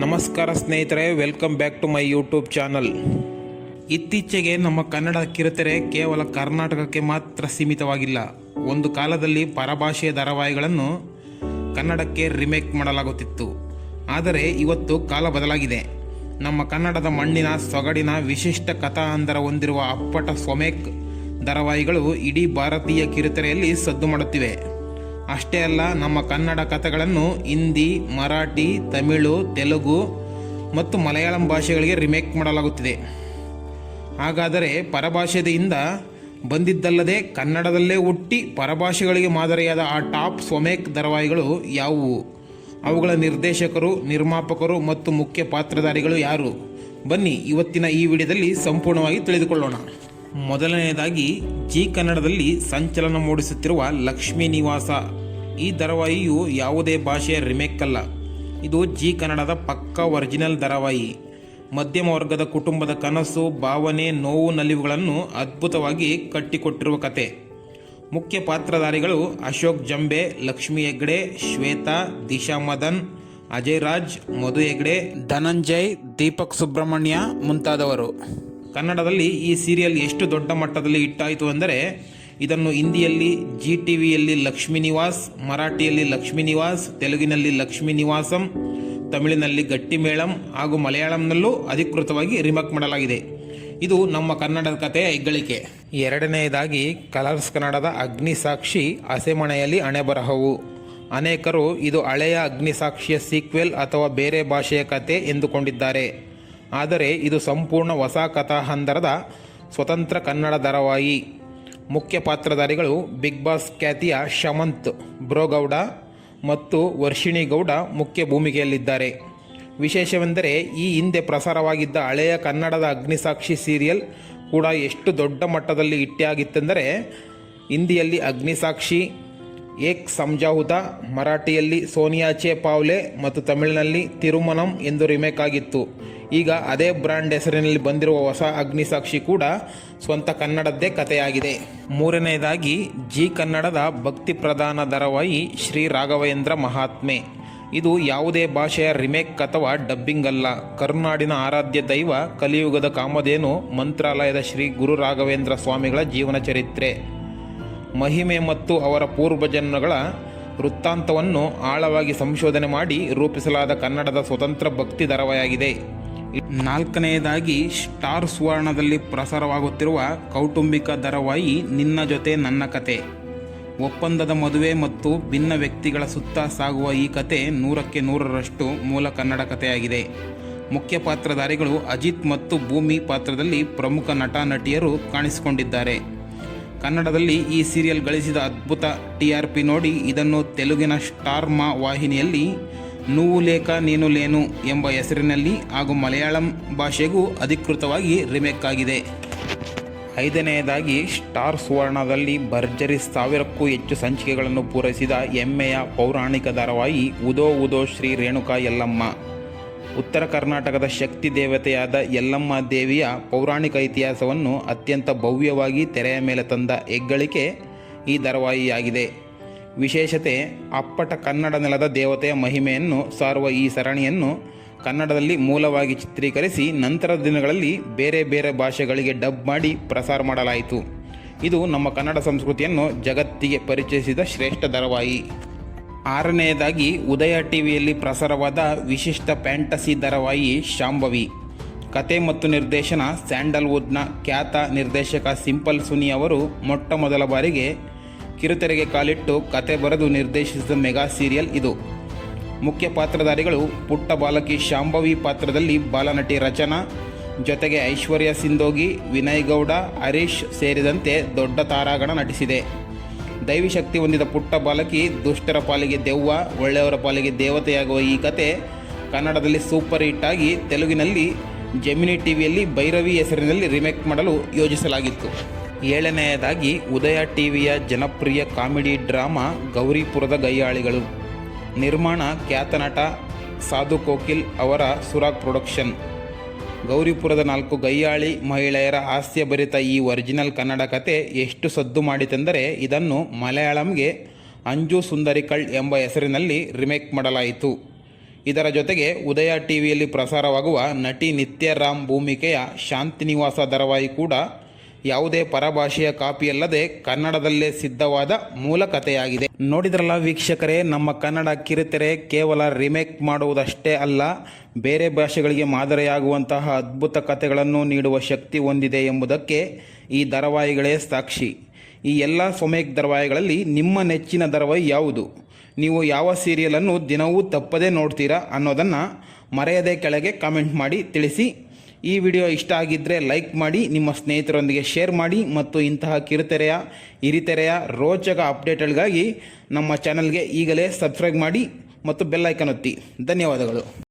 ನಮಸ್ಕಾರ ಸ್ನೇಹಿತರೆ, welcome back to my YouTube channel. ಇತ್ತೀಚೆಗೆ ನಮ್ಮ ಕನ್ನಡ ಕಿರುತೆರೆ ಕೇವಲ ಕರ್ನಾಟಕಕ್ಕೆ ಮಾತ್ರ ಸೀಮಿತವಾಗಿಲ್ಲ. ಒಂದು ಕಾಲದಲ್ಲಿ ಪರಭಾಷೆಯ ಧಾರಾವಾಹಿಗಳನ್ನು ಕನ್ನಡಕ್ಕೆ ರಿಮೇಕ್ ಮಾಡಲಾಗುತ್ತಿತ್ತು. ಆದರೆ ಇವತ್ತು ಕಾಲ ಬದಲಾಗಿದೆ. ನಮ್ಮ ಕನ್ನಡದ ಮಣ್ಣಿನ ಸೊಗಡಿನ ವಿಶಿಷ್ಟ ಕಥಾ ಹಂದರ ಹೊಂದಿರುವ ಅಪ್ಪಟ ಸ್ವಮೇಕ್ ಧಾರಾವಾಹಿಗಳು ಇಡೀ ಭಾರತೀಯ ಕಿರುತೆರೆಯಲ್ಲಿ ಸದ್ದು ಮಾಡುತ್ತಿವೆ. ಅಷ್ಟೇ ಅಲ್ಲ, ನಮ್ಮ ಕನ್ನಡ ಕಥೆಗಳನ್ನು ಹಿಂದಿ, ಮರಾಠಿ, ತಮಿಳು, ತೆಲುಗು ಮತ್ತು ಮಲಯಾಳಂ ಭಾಷೆಗಳಿಗೆ ರಿಮೇಕ್ ಮಾಡಲಾಗುತ್ತಿದೆ. ಹಾಗಾದರೆ ಪರಭಾಷೆಯಿಂದ ಬಂದಿದ್ದಲ್ಲದೆ ಕನ್ನಡದಲ್ಲೇ ಹುಟ್ಟಿ ಪರಭಾಷೆಗಳಿಗೆ ಮಾದರಿಯಾದ ಆ ಟಾಪ್ ಸ್ವಮೇಕ್ ಧಾರಾವಾಹಿಗಳು ಯಾವುವು? ಅವುಗಳ ನಿರ್ದೇಶಕರು, ನಿರ್ಮಾಪಕರು ಮತ್ತು ಮುಖ್ಯ ಪಾತ್ರಧಾರಿಗಳು ಯಾರು? ಬನ್ನಿ ಇವತ್ತಿನ ಈ ವಿಡಿಯೋದಲ್ಲಿ ಸಂಪೂರ್ಣವಾಗಿ ತಿಳಿದುಕೊಳ್ಳೋಣ. ಮೊದಲನೆಯದಾಗಿ, ಜಿ ಕನ್ನಡದಲ್ಲಿ ಸಂಚಲನ ಮೂಡಿಸುತ್ತಿರುವ ಲಕ್ಷ್ಮೀ ನಿವಾಸ. ಈ ಧಾರಾವಾಹಿಯು ಯಾವುದೇ ಭಾಷೆಯ ರಿಮೇಕ್ ಅಲ್ಲ. ಇದು ಜಿ ಕನ್ನಡದ ಪಕ್ಕಾ ಒರಿಜಿನಲ್ ಧಾರಾವಾಹಿ. ಮಧ್ಯಮ ವರ್ಗದ ಕುಟುಂಬದ ಕನಸು, ಭಾವನೆ, ನೋವು, ನಲಿವುಗಳನ್ನು ಅದ್ಭುತವಾಗಿ ಕಟ್ಟಿಕೊಟ್ಟಿರುವ ಕತೆ. ಮುಖ್ಯ ಪಾತ್ರಧಾರಿಗಳು ಅಶೋಕ್ ಜಂಬೆ, ಲಕ್ಷ್ಮಿ ಹೆಗ್ಡೆ, ಶ್ವೇತಾ, ದಿಶಾ ಮದನ್, ಅಜಯ್ ರಾಜ್, ಮಧು ಹೆಗ್ಡೆ, ಧನಂಜಯ್, ದೀಪಕ್ ಸುಬ್ರಹ್ಮಣ್ಯ ಮುಂತಾದವರು. ಕನ್ನಡದಲ್ಲಿ ಈ ಸೀರಿಯಲ್ ಎಷ್ಟು ದೊಡ್ಡ ಮಟ್ಟದಲ್ಲಿ ಹಿಟ್ಟಾಯಿತು ಅಂದರೆ, ಇದನ್ನು ಹಿಂದಿಯಲ್ಲಿ ಜಿ ಟಿವಿಯಲ್ಲಿ ಲಕ್ಷ್ಮೀ ನಿವಾಸ್, ಮರಾಠಿಯಲ್ಲಿ ಲಕ್ಷ್ಮೀ ನಿವಾಸ್, ತೆಲುಗಿನಲ್ಲಿ ಲಕ್ಷ್ಮೀ ನಿವಾಸಂ, ತಮಿಳಿನಲ್ಲಿ ಗಟ್ಟಿಮೇಳಂ ಹಾಗೂ ಮಲಯಾಳಂನಲ್ಲೂ ಅಧಿಕೃತವಾಗಿ ರಿಮೇಕ್ ಮಾಡಲಾಗಿದೆ. ಇದು ನಮ್ಮ ಕನ್ನಡದ ಕಥೆಯ ಹೆಗ್ಗಳಿಕೆ. ಎರಡನೆಯದಾಗಿ, ಕಲರ್ಸ್ ಕನ್ನಡದ ಅಗ್ನಿಸಾಕ್ಷಿ ಹಸೆಮಣೆಯಲ್ಲಿ ಹಣೆಬರಹವು. ಅನೇಕರು ಇದು ಹಳೆಯ ಅಗ್ನಿಸಾಕ್ಷಿಯ ಸೀಕ್ವೆಲ್ ಅಥವಾ ಬೇರೆ ಭಾಷೆಯ ಕತೆ ಎಂದುಕೊಂಡಿದ್ದಾರೆ. ಆದರೆ ಇದು ಸಂಪೂರ್ಣ ಹೊಸ ಕಥಾ ಹಂದರದ ಸ್ವತಂತ್ರ ಕನ್ನಡ ಧಾರಾವಾಹಿ. ಮುಖ್ಯ ಪಾತ್ರಧಾರಿಗಳು ಬಿಗ್ ಬಾಸ್ ಖ್ಯಾತಿಯ ಶಮಂತ್, ಬ್ರೋಗೌಡ ಮತ್ತು ವರ್ಷಿಣಿ ಗೌಡ ಮುಖ್ಯ ಭೂಮಿಕೆಯಲ್ಲಿದ್ದಾರೆ. ವಿಶೇಷವೆಂದರೆ, ಈ ಹಿಂದೆ ಪ್ರಸಾರವಾಗಿದ್ದ ಹಳೆಯ ಕನ್ನಡದ ಅಗ್ನಿಸಾಕ್ಷಿ ಸೀರಿಯಲ್ ಕೂಡ ಎಷ್ಟು ದೊಡ್ಡ ಮಟ್ಟದಲ್ಲಿ ಹಿಟ್ಟಾಗಿತ್ತೆಂದರೆ, ಹಿಂದಿಯಲ್ಲಿ ಅಗ್ನಿಸಾಕ್ಷಿ, ಏಕ್ ಸಮಜಾವುತ, ಮರಾಠಿಯಲ್ಲಿ ಸೋನಿಯಾಚೆ ಪಾವ್ಲೆ ಮತ್ತು ತಮಿಳಿನಲ್ಲಿ ತಿರುಮನಂ ಎಂದು ರಿಮೇಕ್ ಆಗಿತ್ತು. ಈಗ ಅದೇ ಬ್ರ್ಯಾಂಡ್ ಹೆಸರಿನಲ್ಲಿ ಬಂದಿರುವ ಹೊಸ ಅಗ್ನಿಸಾಕ್ಷಿ ಕೂಡ ಸ್ವಂತ ಕನ್ನಡದ್ದೇ ಕಥೆಯಾಗಿದೆ. ಮೂರನೆಯದಾಗಿ, ಜಿ ಕನ್ನಡದ ಭಕ್ತಿ ಪ್ರಧಾನ ಧಾರಾವಾಹಿ ಶ್ರೀ ರಾಘವೇಂದ್ರ ಮಹಾತ್ಮೆ. ಇದು ಯಾವುದೇ ಭಾಷೆಯ ರಿಮೇಕ್ ಅಥವಾ ಡಬ್ಬಿಂಗ್ ಅಲ್ಲ. ಕರುನಾಡಿನ ಆರಾಧ್ಯ ದೈವ, ಕಲಿಯುಗದ ಕಾಮಧೇನು, ಮಂತ್ರಾಲಯದ ಶ್ರೀ ಗುರು ರಾಘವೇಂದ್ರ ಸ್ವಾಮಿಗಳ ಜೀವನ ಚರಿತ್ರೆ, ಮಹಿಮೆ ಮತ್ತು ಅವರ ಪೂರ್ವಜನ್ಮಗಳ ವೃತ್ತಾಂತವನ್ನು ಆಳವಾಗಿ ಸಂಶೋಧನೆ ಮಾಡಿ ರೂಪಿಸಲಾದ ಕನ್ನಡದ ಸ್ವತಂತ್ರ ಭಕ್ತಿ ಧಾರಾವಾಹಿಯಾಗಿದೆ. ನಾಲ್ಕನೆಯದಾಗಿ, ಸ್ಟಾರ್ ಸುವರ್ಣದಲ್ಲಿ ಪ್ರಸಾರವಾಗುತ್ತಿರುವ ಕೌಟುಂಬಿಕ ಧಾರಾವಾಹಿ ನಿನ್ನ ಜೊತೆ ನನ್ನ ಕತೆ. ಒಪ್ಪಂದದ ಮದುವೆ ಮತ್ತು ಭಿನ್ನ ವ್ಯಕ್ತಿಗಳ ಸುತ್ತ ಸಾಗುವ ಈ ಕತೆ 100% ಮೂಲ ಕನ್ನಡ ಕಥೆಯಾಗಿದೆ. ಮುಖ್ಯ ಪಾತ್ರಧಾರಿಗಳು ಅಜಿತ್ ಮತ್ತು ಭೂಮಿ ಪಾತ್ರದಲ್ಲಿ ಪ್ರಮುಖ ನಟ ನಟಿಯರು ಕಾಣಿಸಿಕೊಂಡಿದ್ದಾರೆ. ಕನ್ನಡದಲ್ಲಿ ಈ ಸೀರಿಯಲ್ ಗಳಿಸಿದ ಅದ್ಭುತ TRP ನೋಡಿ ಇದನ್ನು ತೆಲುಗಿನ ಸ್ಟಾರ್ ಮಾ ವಾಹಿನಿಯಲ್ಲಿ నువ్వు లేక నేను లేను ಎಂಬ ಹೆಸರಿನಲ್ಲಿ ಹಾಗೂ ಮಲಯಾಳಂ ಭಾಷೆಗೂ ಅಧಿಕೃತವಾಗಿ ರಿಮೇಕ್ ಆಗಿದೆ. ಐದನೆಯದಾಗಿ, ಸ್ಟಾರ್ ಸುವರ್ಣದಲ್ಲಿ ಭರ್ಜರಿ 1000ಕ್ಕೂ ಹೆಚ್ಚು ಸಂಚಿಕೆಗಳನ್ನು ಪೂರೈಸಿದ ಹೆಮ್ಮೆಯ ಪೌರಾಣಿಕ ಧಾರಾವಾಹಿ ಉದೋ ಉದೋ ಶ್ರೀ ರೇಣುಕಾ ಯಲ್ಲಮ್ಮ. ಉತ್ತರ ಕರ್ನಾಟಕದ ಶಕ್ತಿ ದೇವತೆಯಾದ ಯಲ್ಲಮ್ಮ ದೇವಿಯ ಪೌರಾಣಿಕ ಇತಿಹಾಸವನ್ನು ಅತ್ಯಂತ ಭವ್ಯವಾಗಿ ತೆರೆಯ ಮೇಲೆ ತಂದ ಹೆಗ್ಗಳಿಕೆ ಈ ಧಾರಾವಾಹಿಯಾಗಿದೆ. ವಿಶೇಷತೆ, ಅಪ್ಪಟ ಕನ್ನಡ ನೆಲದ ದೇವತೆಯ ಮಹಿಮೆಯನ್ನು ಸಾರುವ ಈ ಸರಣಿಯನ್ನು ಕನ್ನಡದಲ್ಲಿ ಮೂಲವಾಗಿ ಚಿತ್ರೀಕರಿಸಿ ನಂತರದ ದಿನಗಳಲ್ಲಿ ಬೇರೆ ಬೇರೆ ಭಾಷೆಗಳಿಗೆ ಡಬ್ ಮಾಡಿ ಪ್ರಸಾರ ಮಾಡಲಾಯಿತು. ಇದು ನಮ್ಮ ಕನ್ನಡ ಸಂಸ್ಕೃತಿಯನ್ನು ಜಗತ್ತಿಗೆ ಪರಿಚಯಿಸಿದ ಶ್ರೇಷ್ಠ ಧಾರಾವಾಹಿ. ಆರನೆಯದಾಗಿ, ಉದಯ ಟಿವಿಯಲ್ಲಿ ಪ್ರಸಾರವಾದ ವಿಶಿಷ್ಟ ಫ್ಯಾಂಟಸಿ ಧಾರಾವಾಹಿ ಶಾಂಭವಿ. ಕತೆ ಮತ್ತು ನಿರ್ದೇಶನ ಸ್ಯಾಂಡಲ್ವುಡ್ನ ಖ್ಯಾತ ನಿರ್ದೇಶಕ ಸಿಂಪಲ್ ಸುನಿ ಅವರು ಮೊಟ್ಟ ಮೊದಲ ಬಾರಿಗೆ ಕಿರುತೆರೆಗೆ ಕಾಲಿಟ್ಟು ಕತೆ ಬರೆದು ನಿರ್ದೇಶಿಸಿದ ಮೆಗಾ ಸೀರಿಯಲ್ ಇದು. ಮುಖ್ಯ ಪಾತ್ರಧಾರಿಗಳು ಪುಟ್ಟ ಬಾಲಕಿ ಶಾಂಭವಿ ಪಾತ್ರದಲ್ಲಿ ಬಾಲನಟಿ ರಚನಾ, ಜೊತೆಗೆ ಐಶ್ವರ್ಯ ಸಿಂಧೋಗಿ, ವಿನಯ್ ಗೌಡ, ಹರೀಶ್ ಸೇರಿದಂತೆ ದೊಡ್ಡ ತಾರಾಗಣ ನಟಿಸಿದೆ. ದೈವಿ ಶಕ್ತಿ ಹೊಂದಿದ ಪುಟ್ಟ ಬಾಲಕಿ ದುಷ್ಟರ ಪಾಲಿಗೆ ದೆವ್ವ, ಒಳ್ಳೆಯವರ ಪಾಲಿಗೆ ದೇವತೆಯಾಗುವ ಈ ಕತೆ ಕನ್ನಡದಲ್ಲಿ ಸೂಪರ್ ಹಿಟ್ ಆಗಿ ತೆಲುಗಿನಲ್ಲಿ ಜೆಮಿನಿ ಟಿವಿಯಲ್ಲಿ ಭೈರವಿ ಹೆಸರಿನಲ್ಲಿ ರಿಮೇಕ್ ಮಾಡಲು ಯೋಜಿಸಲಾಗಿತ್ತು. ಏಳನೆಯದಾಗಿ, ಉದಯ ಟಿವಿಯ ಜನಪ್ರಿಯ ಕಾಮಿಡಿ ಡ್ರಾಮಾ ಗೌರಿಪುರದ ಗಯ್ಯಾಳಿಗಳು. ನಿರ್ಮಾಣ ಖ್ಯಾತ ನಟ ಸಾಧು ಕೋಕಿಲ್ ಅವರ ಸುರಾಗ್ ಪ್ರೊಡಕ್ಷನ್. ಗೌರಿಪುರದ 4 ಗಯ್ಯಾಳಿ ಮಹಿಳೆಯರ ಹಾಸ್ಯಭರಿತ ಈ ಒರಿಜಿನಲ್ ಕನ್ನಡ ಕತೆ ಎಷ್ಟು ಸದ್ದು ಮಾಡಿತೆಂದರೆ, ಇದನ್ನು ಮಲಯಾಳಂಗೆ ಅಂಜು ಸುಂದರಿಕಳ್ ಎಂಬ ಹೆಸರಿನಲ್ಲಿ ರಿಮೇಕ್ ಮಾಡಲಾಯಿತು. ಇದರ ಜೊತೆಗೆ ಉದಯ ಟಿವಿಯಲ್ಲಿ ಪ್ರಸಾರವಾಗುವ ನಟಿ ನಿತ್ಯರಾಮ್ ಭೂಮಿಕೆಯ ಶಾಂತಿನಿವಾಸ ಧಾರಾವಾಹಿ ಕೂಡ ಯಾವುದೇ ಪರಭಾಷೆಯ ಕಾಪಿಯಲ್ಲದೆ ಕನ್ನಡದಲ್ಲೇ ಸಿದ್ಧವಾದ ಮೂಲ ಕಥೆಯಾಗಿದೆ. ನೋಡಿದ್ರಲ್ಲ ವೀಕ್ಷಕರೇ, ನಮ್ಮ ಕನ್ನಡ ಕಿರುತೆರೆ ಕೇವಲ ರಿಮೇಕ್ ಮಾಡುವುದಷ್ಟೇ ಅಲ್ಲ, ಬೇರೆ ಭಾಷೆಗಳಿಗೆ ಮಾದರಿಯಾಗುವಂತಹ ಅದ್ಭುತ ಕಥೆಗಳನ್ನು ನೀಡುವ ಶಕ್ತಿ ಹೊಂದಿದೆ ಎಂಬುದಕ್ಕೆ ಈ ಧಾರಾವಾಹಿಗಳೇ ಸಾಕ್ಷಿ. ಈ ಎಲ್ಲ ಸ್ವಮೇಕ್ ಧಾರಾವಾಹಿಗಳಲ್ಲಿ ನಿಮ್ಮ ನೆಚ್ಚಿನ ಧಾರಾವಾಹಿ ಯಾವುದು? ನೀವು ಯಾವ ಸೀರಿಯಲನ್ನು ದಿನವೂ ತಪ್ಪದೇ ನೋಡ್ತೀರಾ ಅನ್ನೋದನ್ನು ಮರೆಯದೆ ಕೆಳಗೆ ಕಾಮೆಂಟ್ ಮಾಡಿ ತಿಳಿಸಿ. ಈ ವಿಡಿಯೋ ಇಷ್ಟ ಆಗಿದ್ದರೆ ಲೈಕ್ ಮಾಡಿ, ನಿಮ್ಮ ಸ್ನೇಹಿತರೊಂದಿಗೆ ಶೇರ್ ಮಾಡಿ ಮತ್ತು ಇಂತಹ ಕಿರುತೆರೆಯ ಹಿರಿತೆರೆಯ ರೋಚಕ ಅಪ್ಡೇಟ್ಗಳಿಗಾಗಿ ನಮ್ಮ ಚಾನಲ್ಗೆ ಈಗಲೇ ಸಬ್ಸ್ಕ್ರೈಬ್ ಮಾಡಿ ಮತ್ತು ಬೆಲ್ ಐಕಾನ್ ಒತ್ತಿ. ಧನ್ಯವಾದಗಳು.